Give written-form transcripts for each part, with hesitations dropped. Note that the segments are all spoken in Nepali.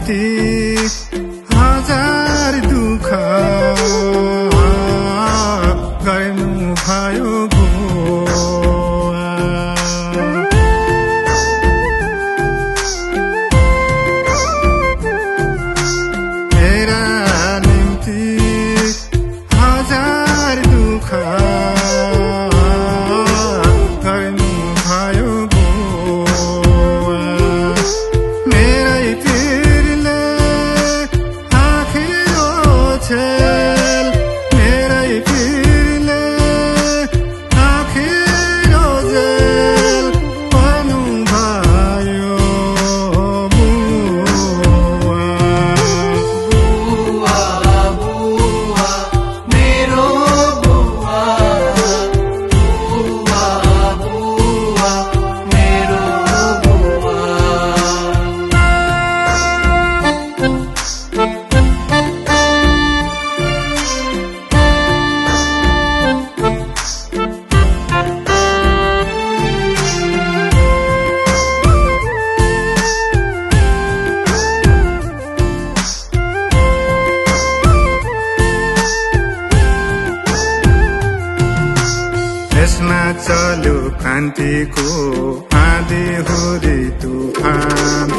निम्ति हजार दुःख गर्नु भयो मेरा निम्ति हजार दुःख गर्नु भयो मेरै पिरले आखिरो छेल मेरै पिरले आखिरो जेल पर्नु भयो यसमा चल्यो क्रान्तिको आँधी हुरी तुफान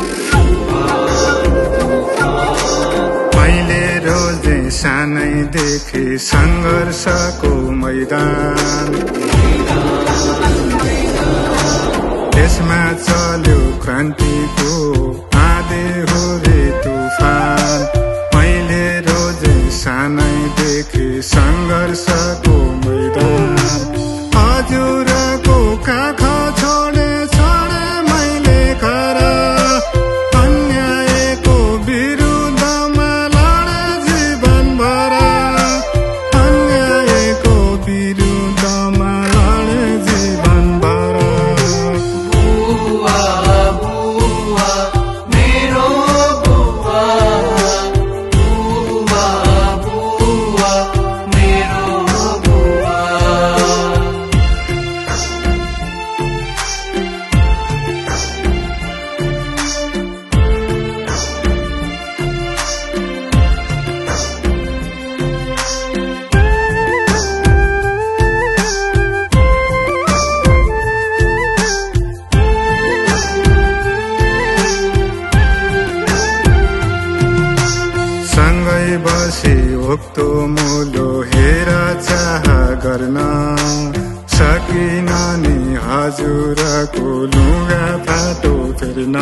मैले रोजे सानैदेखि सङ्घर्षको मैदान यसमा चल्यो क्रान्तिको आँधी हुरी तुफान मैले रोजे सानैदेखि सङ्घर्षको मैदान हजुरको काखा छोडे मैले घर अन्यायको विरुद्धमा लडे जीवनभर अन्यायको विरुद्धमा लडे जीवनभर मेरो बसी ओक्तो मुलो हेर चाह गर्न सकिन नि हजुरको लुगा फाटो फेर्न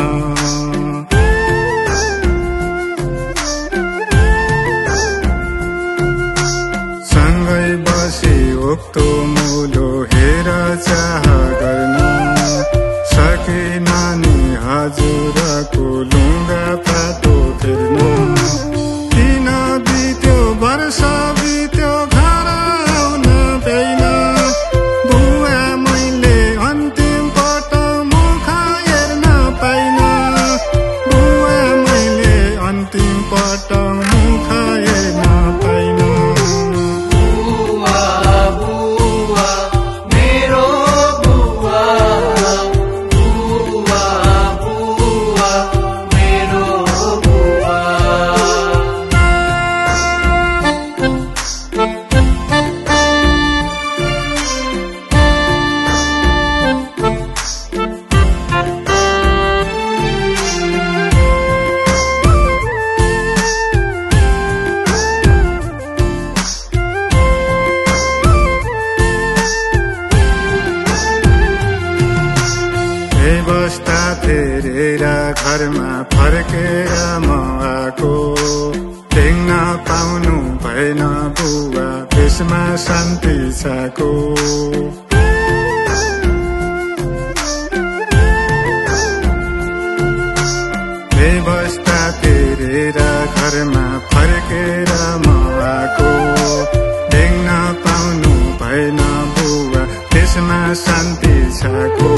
सँगै बसी ओक्तो मुलो हेर चाह गर्न सकिन नि हजुरको लुगा फाटो फेर्न वर्ष बित्यो घर आउन पाइन बुवा मैले अन्तिम पल्ट मुख हेर्न पाइन बुवा मैले अन्तिम पल्ट मुख हेर्न पाइन मेरो व्यवस्था फेरेर घरमा फर्केर म आएको देख्न पाउनु भएन बुवा त्यसमा शान्ति छको व्यवस्था फेरेर घरमा फर्केर म आएको देख्न पाउनु भएन बुवा त्यसमा शान्ति छको